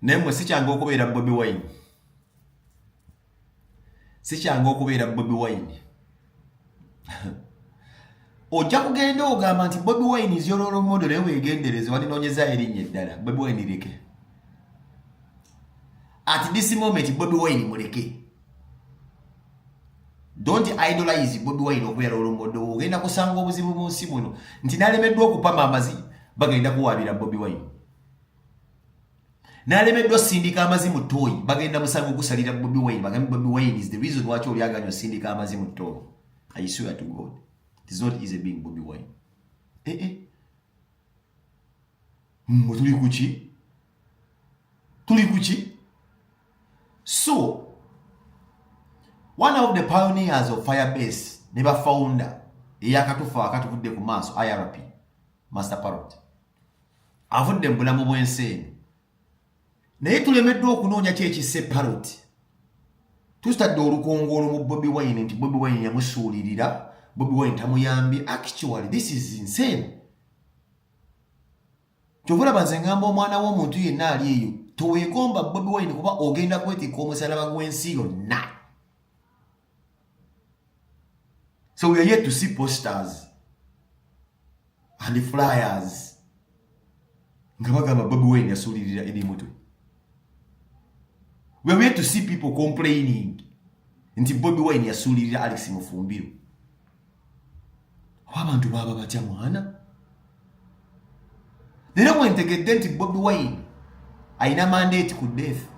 Nemwe sikyanga okubeera Bobi Wine. Sikyanga okubeera Bobi Wine. Ojja kugenda ogamba nti Bobi Wine is your role model ewe egendereze walinoonyeza erinnya eddala. Bobi Wine leke. At this moment Bobi Wine muleke. Don't idolize Bobi Wine okubeera role model. Ogenda kusanga obuzibu mu nsi muno nti nalemeddwa okupama amazi bagenda kuwaabira Bobi Wine. Nalemeddwa sindika amazi mu ttooyi bagenda musango gusalira Bobi Wine. Bagambe Bobi Wine is the reason why oli aganya sindika amazi mu ttooyi. I swear to God. It is not easy being Bobi Wine. Tuli kuchi? So, one of the pioneers of Firebase, never founder, eyakatufa akatuvudde ku maaso IRP, Master Parrot. Avudde mu bulamu bw'ensi. Naye tulemeddwa okunoonya ki ekisse Parrot. Tustadde olukongolo mu Bobi Wine nti Bobi Wine yamusuulirira, Bobi Wine tamuyambye. Actually, this is insane. Kyovula banze ngamba omwana w'omuntu yenna ali eyo toweegomba Bobi Wine kuba ogenda kwetikka omusalaba gw'ensi yonna. So we are yet to see posters and flyers nga bagamba Bobi Wine yasuulirira eri mutwe. We are yet to see people complaining nti Bobi Wine yasuulirira Alex Mufumbiro. Abantu baba batya mwana? Lero mwentegedde nti Bobi Wine ayina mandate ku death.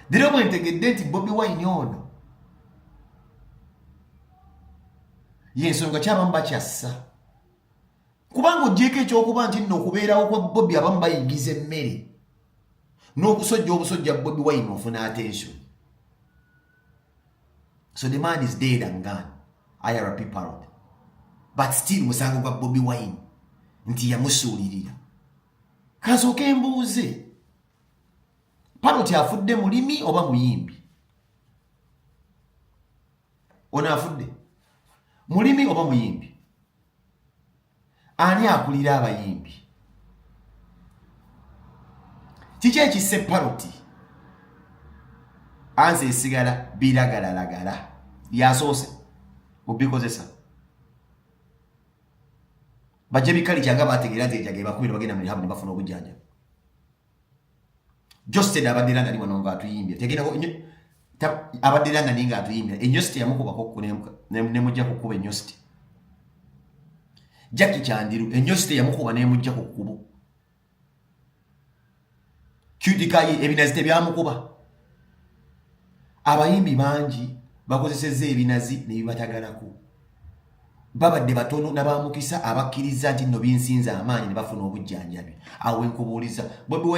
Lero mwentegedde nti Bobi Wine ono yensonga ky'abamu bakyassa. Kubanga ogyeko ekyokuba nti nno okubeerawo kwa Bobi abamu bayigiza emmere n'okusojja obusojja Bobi Wine ofuna attention. So the man is dead and gone. IRP Parrot. But still musango gwa Bobi Wine nti yamusuulirira. Kasooke mbuuze. Parrot afudde mulimi oba muyimbi? Ono afudde mulimi oba muyimbi? Ani akulira abayimbi? Kiki ekisse Parrot? Anze esigala biragalalagala. Yasoose obikozesa. Bajje bikali kyanga bategeera nti ejjage bakubira bagenda mu rehab ne bafuna obujjanja. Josted abadiranga ni wano nga atuyimbye. Tegenda ko abadiranga ni nga atuyimbye. Enyosti yamukuba ko ne mujja kukuba enyosti. Jackie Chandiru enyosti yamukuba ne mujja kukuba. Kyudikaye ebinazi byamukuba. Abayimbi bangi bakozesezza ebinazi ne bibatagalako. Babadde batono nabamukisa abakkiriza nti nno binsinza amaanyi ne bafuna obujjanjabi. Awe nkubuuliza Bobi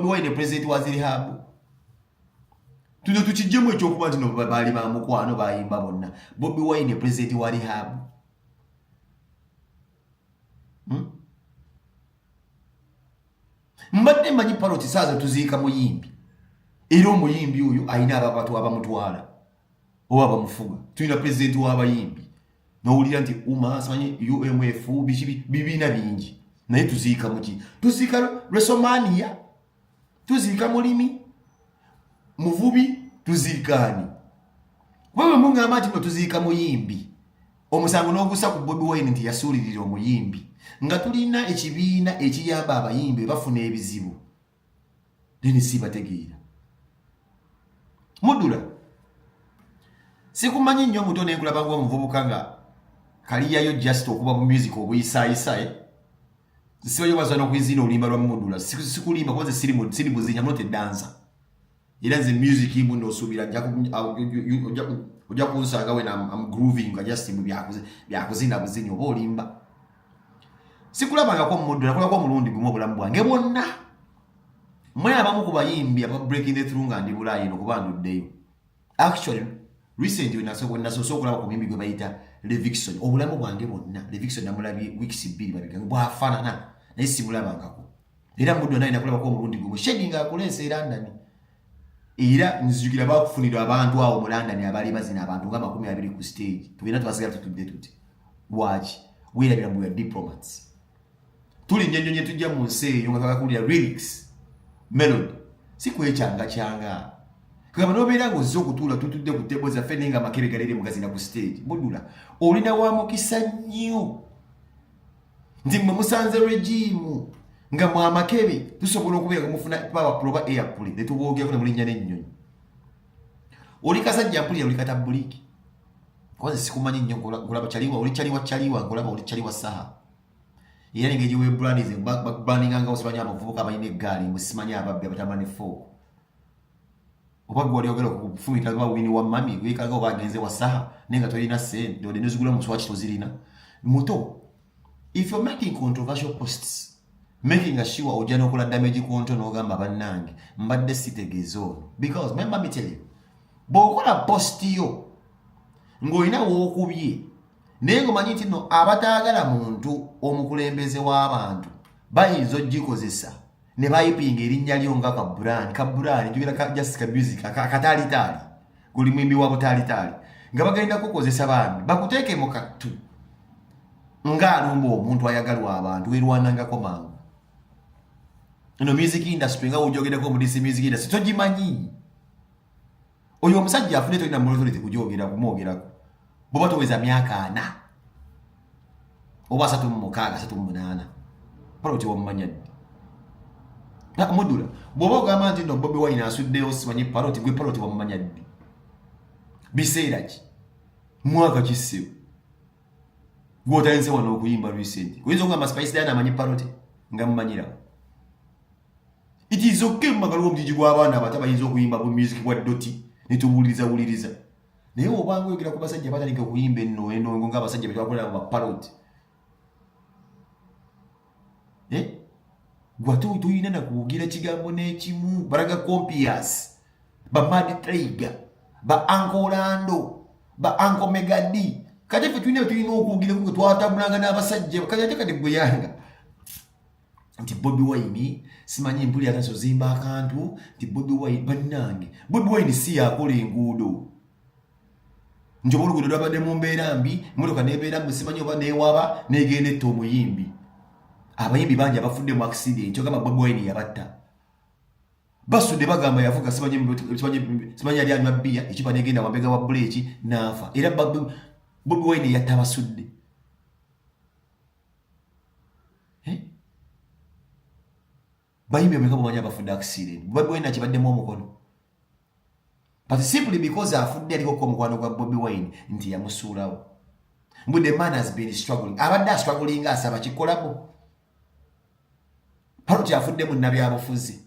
Wine president wa rehab. Tuno tukijjemu ekyokuba nti no baali bamukwano bayimba bonna. Bobi Wine president wa rehab. Mbadde manyi Parrot saaza tuziika muyimbi. Era omuyimbi oyo ayina ababatu abamutwala oba bamufuga. Tulina president w'abayimbi. N'owulira nti simanyi UMF bibiina bingi. Naye tuziika muki? Tuziika Resomania. Tuziika mulimi. Muvubi tuziikaani. Wewe mungamba nti tuziika muyimbi. Omusango n'ogusa ku Bobi Wine nti yasuulirira omuyimbi. Nga tulina ekibiina ekiyamba abayimbi bafuna ebizibu. Nini sibategeera. Mudula. Sikumanyi nnyo muto n'enkulaba ng'omuvubuka nga kaliyayo just okuba mu music obuyisaayisaye. Sibayo baza n'okuyizina olimba lwa Mudula. Sikulimba kuba siri muzinya not dancer. Era nze music imbu n'osuubira ojja kunsanga when I'm grooving nga just mu byakuzina buzinyi oba olimba. Sikulabangako Mudula, kulabako omulundi gumu obulamu bwange bwonna. Mwe abamu ku bayimbi aba breaking the through nga ndi Bulaayi n'okuba nduddeyo. Actually, recently when nasoose okulaba ku muyimbi gwe bayita Levikson, obulamu bwange bwonna Levikson namulabye weeks 2 babiganga bwafaanana naye simulabangako. Era Mudula naye nakulabako omulundi gumu shedi nga akuleesa e London. Era nzijukira bakufunira abantu awo mu London abaali bazina abantu nga 20 ku stage. Tugenda twasigala tutudde tuti. Lwaki? Weerabira mu diplomats. tuli nyenye tujja mu nsi eyo nga twakulira lyrics melody si kwechanga changa kama nobeera ng'ozze okutuula tutudde ku tebo zaffe nenga makebe galere mugazina ku stage Budula olina wa mukisa nnyo nti mwe musanze regime nga mwa makebe tusobola okubeera mufuna power proba airplay netuboogerako ne mulinnya n'ennyonyi oli kasajja mpulira oli katabuliki kwaze sikumanyi nnyo ngolaba chaliwa oli chaliwa ngolaba oli chaliwa saha era ng'ejo we branding branding anga osibanya abavubuka abalina eggaali musimanya ababbi abatamane fo oba gwali ogera okufumita ba wini wa mami wekaga oba agenze wa saha nenga tolina sente ndode nezigula muswachi tozirina muto if you're making controversial posts making sure ojana okola damage control n'ogamba bannange mbadde sitegezo because remember me tell you bokola post yo ng'olina wookubye naye ng'omanyi nti no abataagala muntu omukulembeze w'abantu bayinza ogikozesa ne bayipinga erinnya lyo nga kaburani njogera ka Jessica Music akatalitali guli mwimbi wa butalitali nga bagenda kukozesa bambi bakuteeke mu kattu ng'alumba omuntu ayagalwa abantu werwanangako mangu no music industry nga wojogerako mu DC music industry togimanyi oyo omusajja afune tolina mu authority kujogera kumwogerako boba toweza myaka 4 oba 36 paroti wa mmanyadde na Budula boba ogamba nti no Bobi Wine asuddeyo simanyi paroti gwe paroti wa mmanyadde biseera ki mwaka kisibu gwotayense wano okuyimba recent kuyinza okugamba Spice Diana amanyi paroti nga mmanyirawo it is okay magalo omujiji gw'abaana abato bayinza okuyimba bu music bwa doti nituwuliriza naye obanga oyogera ku basajja batandika okuyimba ennongo ng'abasajja be twakolera mu paroti gwatu tuyina na kugira kigambo n'ekimu baraga Compias ba Mad Trigger ba Uncle Orlando ba Uncle Megadi kati fe tuyina okugira ku twatabulanga n'abasajja kati kati buyanga nti Bobi Wine simanyi mpuli ataso zimba akantu nti Bobi Wine bannange Bobi Wine si yakola enguudo njobola oluguudo lwabadde mu mbeera mbi motoka nebeera musimanyi oba newaba negenda etta omuyimbi abayimbi bangi abafudde mu accident ogamba Bobi Wine yabatta basudde bagamba yavuga simanyi yali anywa bbiya ekipa negenda wambega wa buleki n'afa era Bobi Wine yatta basudde bayimbi omeka bamanya abafudde accident Bobi Wine akibaddemu omukono but simply because afudde aliko ko mukwano gwa Bobi Wine nti yamusuulawo but the man has been struggling abadde struggling asaba kikolabo paroti afudde mu nabyabufuzi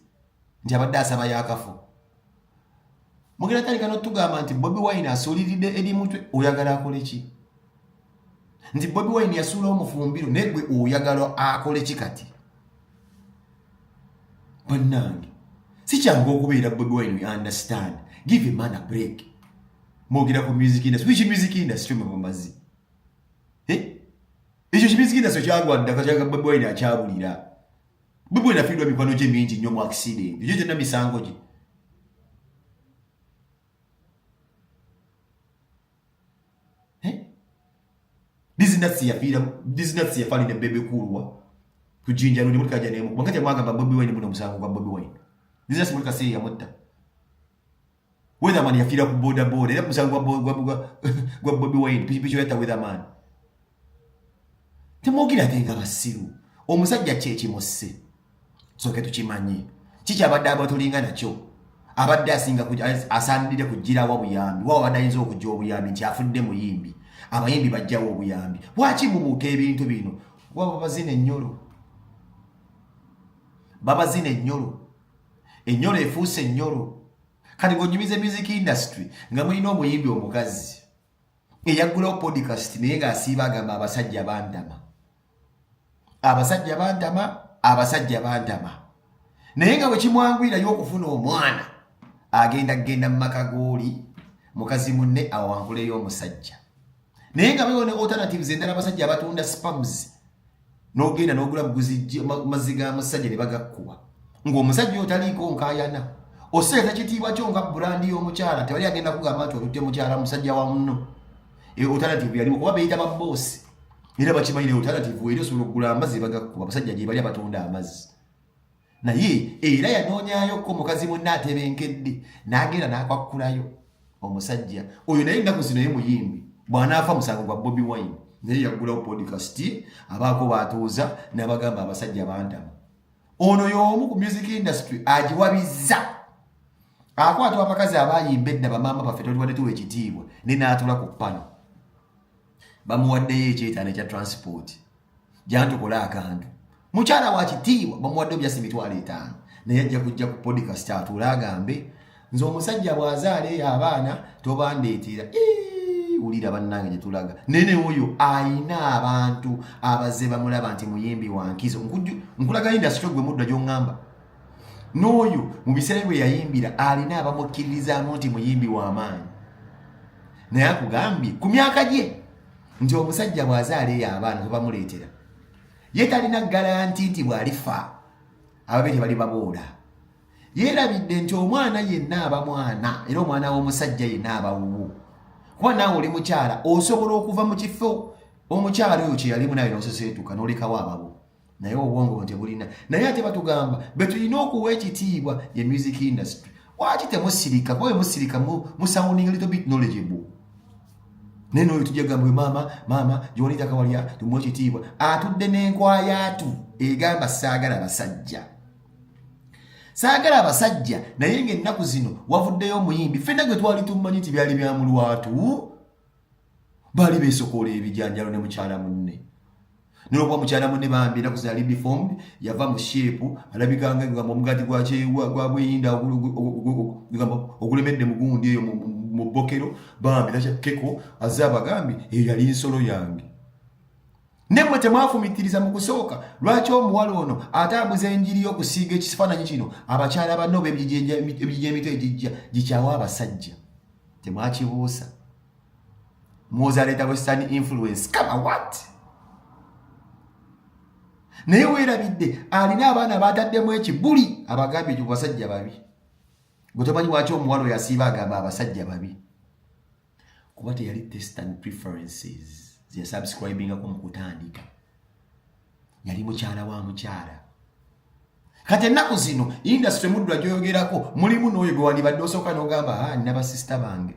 nti abadde asaba yakafo mugenda tandika n'otugamba nti Bobi Wine asuuliridde eri mutwe oyagala akole ki nti Bobi Wine yasuulawo mufumbiro naye gwe oyagala akole ki kati bannange si kyangu okubeera Bobi Wine we understand give a man a break mwogera ku music industry which music industry mwemumazi ekyo music industry kyagwadde akakyaga Bobi Wine akyabulira Bobi Wine afiirwa mikwano gye mingi nnyo mu accident ekyo gyonna misango gye dizinasi yafaalina bebe kulwa kujinja nudi mulika janemu mwangati mwagamba Bobi Wine muno musango gwa Bobi Wine dizinasi mulika sei yamutta Weatherman yafiira ku boda era musango gwa Bobi Wine picho yata Weatherman temwogira tenga basiru omusajja kyekimose soke tukimanyi kiki abadde abatulinga nakyo abadde asinga asandire kugira wa buyambi wa wadayinza okujja obuyambi nti afudde muyimbi abayimbi bajjawo obuyambi waki mubuuka ebintu bino waba babazina ennyolo ennyolo efuuse ennyolo kati ng'onyumiza music industry nga mulina omuyimbi omukazi eyaggulawo podcast naye ng'asiiba agamba abasajja bantama naye nga bwe kimwangwirayo okufuna omwana agenda mu maka g'oli mukazi munne awankuleyo omusajja naye nga bewo ne alternatives endala abasajja abatunda spams n'ogenda n'ogula mazzi ga musajja ne bagakkuba ng'omusajja otaliiko nkaayana oseeta kitiibwa kyo nga burandi y'omukyala tewali agenda kugamba nti olutte mukyala musajja wa muno alternative yaliwo kuba beyita baboosi era bakimanyi alternative eri osobola okugula amazzi bagakuba abasajja gye bali abatunda amazzi naye era yanoonyayoko mukazi munne atebenkedde n'agenda n'akwakkulayo omusajja oyo naye ennaku zino ye muyimbi bw'anaafa musango gwa Bobi Wine naye yaggulawo podcast abaako baatuuza n'abagamba abasajja bantama ono y'omu ku music industry agiwabizza akwatwa abakazi abayimba edda bamaama baffe tolibadde tuwa ekitiibwa ne n'atula ku pano bamuwaddeyo ekyetaano ekya transport jantukola akantu mukyala wa kitiibwa bamuwaddeyo byasi 5,000 naye ajja kujja ku podcast atuula agambe nze omusajja bw'azaala eyo abaana tobandeetera ulira bannange gye tulaga nene oyo ayina abantu abaze bamulaba nti muyimbi wankizo nkulaga industry gwe mudda gy'oŋŋamba n'oyo mu biseera bwe yayimbira alina abamukkiririzaamu nti muyimbi w'amaanyi naye akugambye ku myaka gye nti omusajja bw'azaala eyo abaana tobamuleetera ye talina garanti nti bw'alifa ababe tebali baboola yeerabidde nti omwana yenna aba mwana era omwana w'omusajja yenna aba wuwo kuba naawe oli mukyala osobola okuva mu kifo omukyala oyo kye yalimu nawe n'oseseetuka n'olekawo ababo naye obwongo tebulina naye ate batugamba betulina okuwa ekitiibwa ye music industry waki temusirika kuba musirika musounding a little bit knowledgeable naye n'oyo tujja gamba maama gy'olita kawalya tumuwa ekitiibwa atudde n'enkwayatu egamba saagala abasajja naye ng'ennaku zino wavuddeyo omuyimbi ffenna gwe twali tumanyi nti byali bya mulwatu baali beesokoola ebijanjalo ne mukyala munne n'olwokuba mukyala munne bambi ennaku zino ali deformed yava mu sheepu alabikanga gamba omugaati gwa bweyinda ogulemedde mugundi eyo mu bbokero bambi nakyakeko azze abagambi eyo yali nsolo yange nemmwe temwafumitiriza mu kusooka lwaki omuwala ono atambuza enjiri y'okusiiga ekifaananyi kino abakyala banno ebijja emito egijja gikyawa abasajja temwakibuusa muwoza aleeta western influence kama what naye weerabidde alina abaana bataddemu ekibuli abagambye ekyo basajja babi gwe tomanyi lwaki omuwala oyo asiiba agamba abasajja babi kuba teyali taste and preferences ziyasubscribingako mu kutandika yali mukyala wa mukyala kati ennaku zino industry muddula gyoyogerako mulimu n'oyo gwe wandibadde osooka n'ogamba nina basisita bange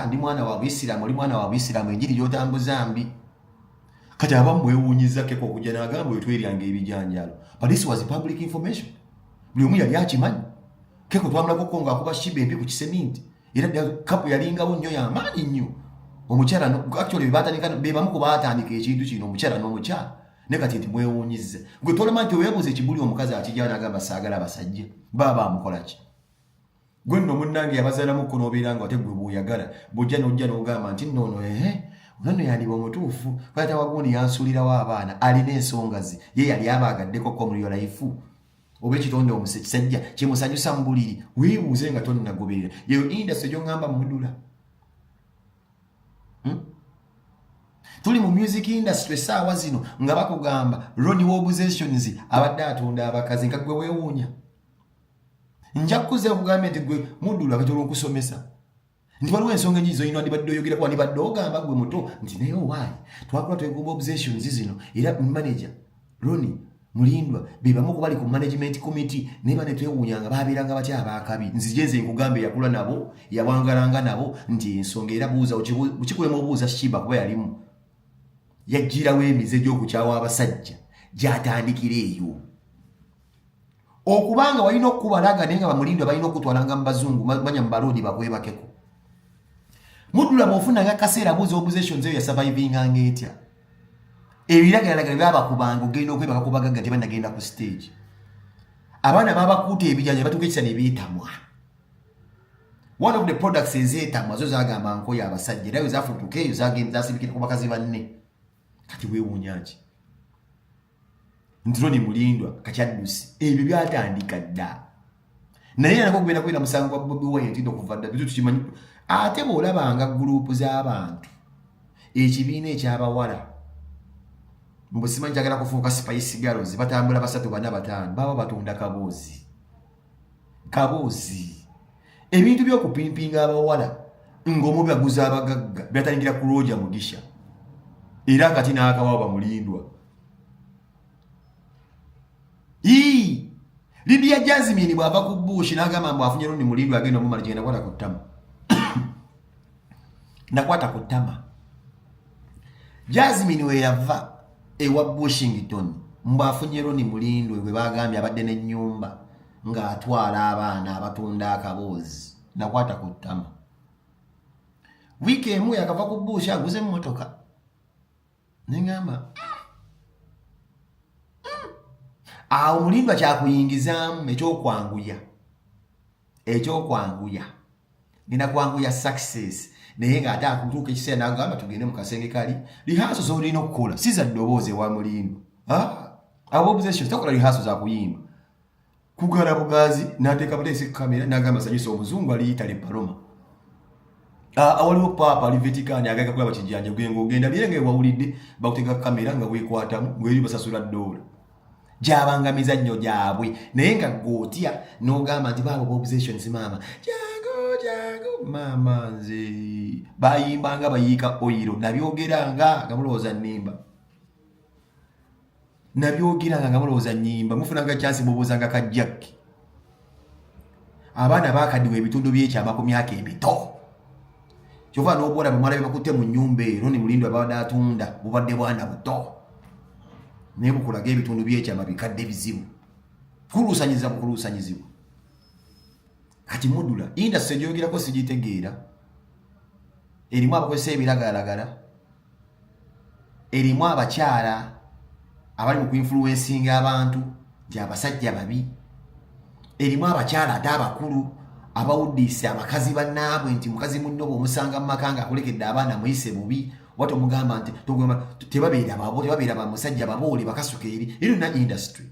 ndi mwana wa Buyisiraamu oli mwana wa Buyisiraamu enjiri gy'otambuza mbi kati abamu bwewuunyiza keko okujja n'agamba oyo tweryanga ebijanjalo but this was public information buli omu yali akimanyi keko twamulako ko ng'akuba shiba empi ku kiseminti era kapu yalingawo nnyo y'amaanyi nnyo omukyala actually bebamu ku baatandika ekintu kino omukyala n'omukyala ne kati nti mwewuunyiza gwe tolema nti oweebuuza ekibuli omukazi akijjawo n'agamba saagala abasajja baba bamukolaki gwe nno munnange yabazaalamuko n'obeera nga ate gwe bw'oyagala bw'ojja n'ojja n'ogamba nti nnono nonno yandiba omutuufu kwata wagundi yansuulirawo abaana alina ensonga ze ye yali abaagaddeko komulyo laifu oba ekitonde kisajja kimusanyusa mu buliri weebuuze nga tonnagoberera yeyo industry gy'oŋŋamba mudula tuli mu music industry essaawa zino nga bakugamba Ronnie Wobuzations abadde atunda abakazi nga gwe weewuunya nja kukuza okugambye nti gwe mudula kati olw'okusomesa nti waliwo ensonga ennyingi zoyina wandibadde oyogera wandibadde ogamba gwe muto nti naye owaayi twakola twegomba Wobuzations zino era manager Ronnie Mulindwa bebamu kubali ku management committee neba ne twewuunyanga baabeeranga batya abaakabi nzijenze nkugambe yakula nabo yawangalanga nabo nti ensonga era buuza ukikulemu obuuza Shiba kuba yalimu yajjirawo emize gy'okukyawa abasajja gy'atandikira eyo okubanga walina okubalaga naye nga Bamulindwa balina okutwalanga mu bazungu manya mu baloodi bakwebakeko mudula bw'ofunanga akaseera buuza Wobuzations eyo yasurvivinganga etya ebiragalalagala byabakubanga ogenda okwebaka kubagaga nti banagenda ku stage abaana babakuuta ebijanja batuuka ekisa ne beetamwa one of the products ezeetamwa zo zagamba nkoyo abasajja era ezafutuka eyo zasibikira ku bakazi banne kati weewuunyaki nti Ronnie Mulindwa kakyaddusi ebyo byatandika dda naye nako kugenda kwera musango gwa Bobi Wine nti okuva dda bitu tukimanyi ate bw'olabanga gurupu z'abantu ekibiina eky'abawala mbusima njagala kufuuka Spice Girls batambula 3 4 5 baba batunda kaboozi ebintu by'okupimpinga abawala ng'omu byaguza abagagga byatandikira ku Roger Mugisha era kati n'akawaaba mulindwa. Lydia Jasmine bw'ava ku Bush n'agamba mbu afunye Ronnie Mulindwa agenda omumala gye nakwata ku ttama. Nakwata ku ttama. Jasmine we yava ewa Washington mbu afunye Ronnie Mulindwa bwe bagambye abadde n'ennyumba ng'atwala abaana abatunda akaboozi. Nakwata ku ttama. Wiiki emu yakava ku Bush aguze emmotoka. Nengamba awo Mulindwa kyakuyingizaamu ekyokwanguya nina kwanguya success naye ng'ate akutuuka ekiseera n'agamba tugende mu kasenge kali lihaso z'olina okukola si za ddoboozi ewa Mulindwa. Obsession takola lihaso za kuyimba kugala bugazi n'ateeka buteesi kamera n'agamba sanyusa omuzungu aliyita le Paloma. Awaliwo papa ali Vatican agaga kulaba kijanja ng'ogenda birenge wawulidde bakuteeka kamera nga weekwatamu ng'eri basasula $. Gyabangamiza nnyo gyabwe naye nga gw'otya n'ogamba nti baabo obsessions maama jago maama nze bayimbanga bayiika oyiro nabyogeranga nga mulowooza nnimba mufunanga chansi mubuuzanga kajjaki abaana baakaddiwa ebitundu by'ekyama ku myaka emito kyova n'obwola bamala bebakutte mu nnyumba ero Ronnie Mulindwa abadde atunda bubadde bwana buto naye bukulaga ebitundu by'ekyama bikadde bizibu kuluusanyizibwa. Kati Mudula industry gyogerako sigitegeera erimu abakozesa ebiragalalagala erimu abakyala abali mu kuinfluencinga abantu nti abasajja babi erimu abakyala ate abakulu abawuddise abakazi bannaabwe nti mukazi munno bw'omusanga mu maka ng'akolekedde abaana muyise bubi wati omugamba nti tebabeera bamusajja baboole bakasuka eri na industry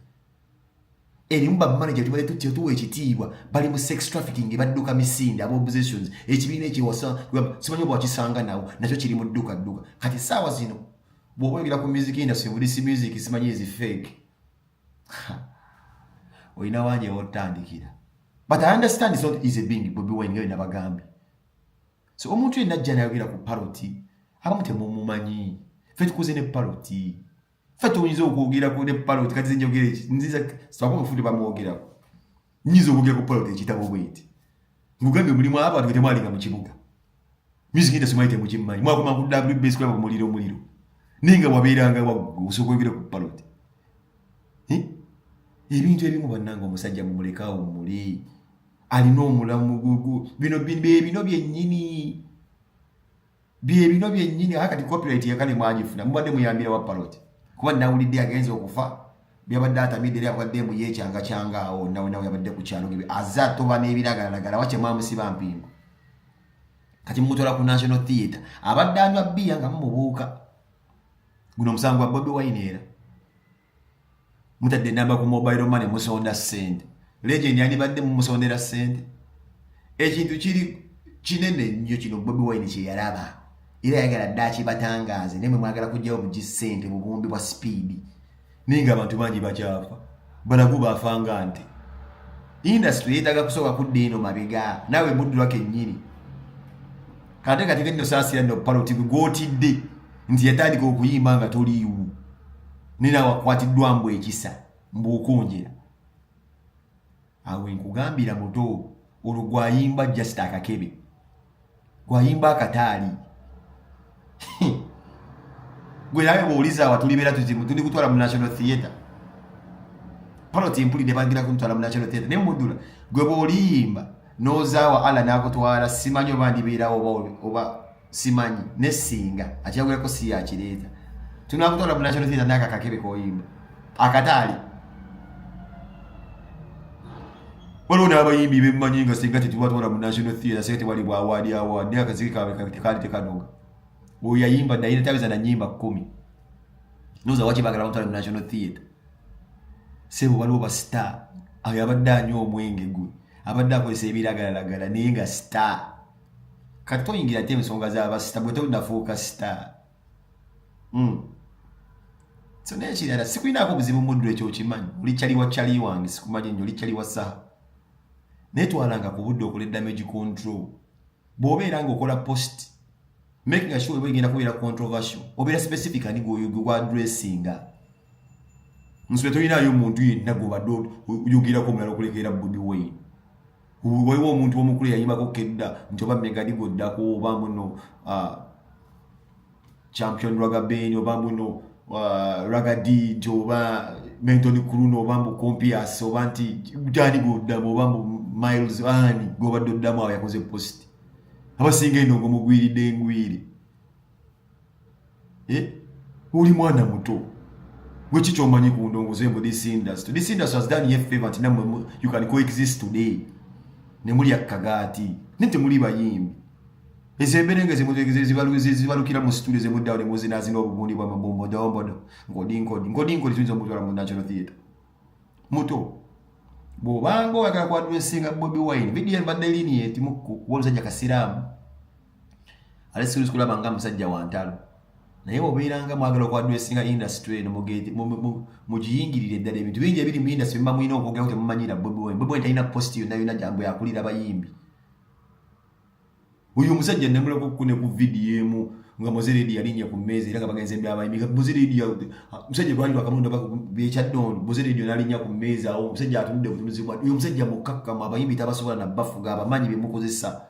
erimu bamanager tubale tuwa ekitiibwa bali mu sex trafficking badduka misinde abo possessions ekibiina ekiwasa simanyi oba wakisanga nawo nakyo kiri mu dduka kati saawa zino bw'oba oyogera ku music industry bulisi music simanyi ezi fake olina wangi wotandikira. But I understand it's not easy being Bobi Wine ngayo nabagambye. So omuntu yenna ajja nayogera ku parody abamu temumumanyi ffe tukuze ne parody ffe tuyinza okwogera ku ne parody kati zinjogera eki nziza sitwakoma futi bamwogerako nyiza okwogera ku parody ekitabo bweti ngugambye mulimu abantu ke temwalinga mu kibuga music industry mwaite mukimanyi mwakoma ku WBS kwa muliro ninga wabeeranga osokwogera ku parody ebintu ebimu bannanga omusajja mumulekaawo muli alina omulamu gugu bino byennyini akati copyright yakale mwagifuna mubadde muyambira wa parody kuba nawulidde agenza okufa byabadde atamidde abadde mu yekyanga awo nawe yabadde ku kyalo gibi azatoba n'ebiragalalagala wache mwamusiba mpingo kati mutola ku National Theatre abadde anywa bbiya nga mumubuuka guno musango wa Bobi Wine era mutadde namba ku mobile money musonda sente legend yandibadde mumusondera sente ekintu kiri kinene nnyo kino Bobi Wine kye yalaba era yagala ddaaki batangaze nemwe mwagala kujjawo mu gisente mu bumbi bwa speed ninga abantu bangi bakyafa balagu bafanga nti industry yetaga kusoka kudde ino mabega nawe Mudula kennyini kati kino saasi ya no parody gwotidde nti yatandika okuyimba nga toliiwo nina wakwatiddwa mbu ekisa mbukunjira awe nkugambira muto olugwayimba just akakebe gwayimba akataali gwe nawe bw'oliza watulibera tuli kutwala mu National Theatre parody mpulidde bagira kumutwala mu National Theatre ne Mudula gwe bw'oliyimba n'ozaawa ala n'akutwala simanyi oba ndibeerawo oba simanyi nesinga akyaguleko si yakireeta tunakutwala mu National Theatre n'aka kakebe k'oyimba akataali waliwo n'abayimbi bemmanyi nga singa tetubatwala mu National Theatre sente wali bw'awaadi akaziki kaali tekanoga oyo yayimba naye tabiza na nnyimba 10 noza wache bagala bamutwala mu National Theatre sebo waliwo ba star ayo abadde anywa omwenge gwe abadde akozesa ebiragalalagala naye nga star kati toyingira te ensonga z'aba star bwe tonafuuka star so nekirala sikulinaako buzibu Mudula ekyo okimanyi oli kyali wange sikumanyi nnyo oli kyali wa saha naye twalanga ku budde okola damage control bw'obeera ng'okola post making sure we genda kubeera controversial obeera specific ani go addressinga nswe tulinayo omuntu yenna gobadde oyogirako omulala okulekera Bobi Wine waliwo omuntu omukulu yayimbako kedda nti oba Megadi goddako oba muno champion Rugabeni oba muno Ragadi oba Menton Kuruno oba mu Compias oba nti Dani goddamu oba mu Miles ani gobadde oddamu awo yakoze post abasinga eno ngomugwiridde engwiri uli mwana muto gwe kicho omanyi ku ndongozo embo this industry has done you a favor nti namwe you can coexist today ne muli akagati nite muli bayimbi ezemberenge zibalukira mu studio zemuddawo ne muzina zino obugundi bwa mabombo dombodo ngodinko litunza mutwala mu National Theatre muto bobango wakala kwa addressinga Bobi Wine video mbadde lineate muku woluzajja kasiramu alesi kulaba nga musajja wa ntalo naye obeeranga mwagala kwa addressinga industry no mugete mujiyingirire ddala ebintu bingi ebiri mu industry mba mwina okwogera kuti mumanyira Bobi Wine talina post yonna jambo yakulira bayimbi uyu musajja nemulako kune ku video emu nga Mozeredi yalinnya ku mmeeza era nga bagenze byabayimbi Mozeredi musajja bwali bakamundo bekyaddondo Mozeredi nalinnya ku mmeeza awo musajja atunudde butunuzi bwa uyu musajja mukkakkamu abayimbi tabasobola na bafuga abamanyi bemukozesa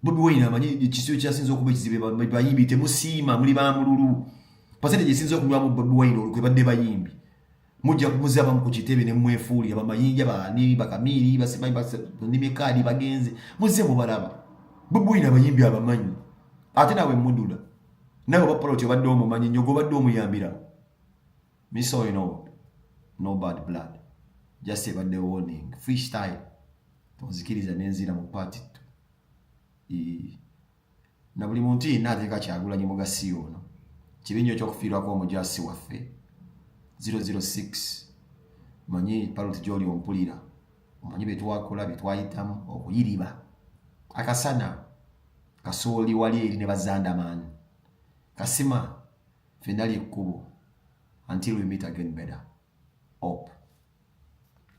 Bobi Wine amanyi kisio kyasinza okuba ekizibe bayimbi temusiima muli bamululu percentage esinza okunywamu Bobi Wine olukwe badde bayimbi mujja kumuzaba mu kitebe ne mwefuuli abamayinja bani bakamiri basimanyi nimekadi bagenze muze mubalaba Bobi Wine abayimbi abamanyi ate nawe mudula nawe bapoloti obadde omumanyi nnyo gobadde omuyambira miso no bad blood just ebadde warning freestyle tonzikiriza nenzira mu party na buli muntu yenna ateeka Kyagulanyi Mugasi ono kibinyo ekyokufiirwako omujasi waffe 006 manyi paloti gyoli ompulira omanyi betwakola betwayitamu okuyiriba akasana kasooli wali eri ne bazandamaani kasima fenali ekkubo until we meet again better. Hope.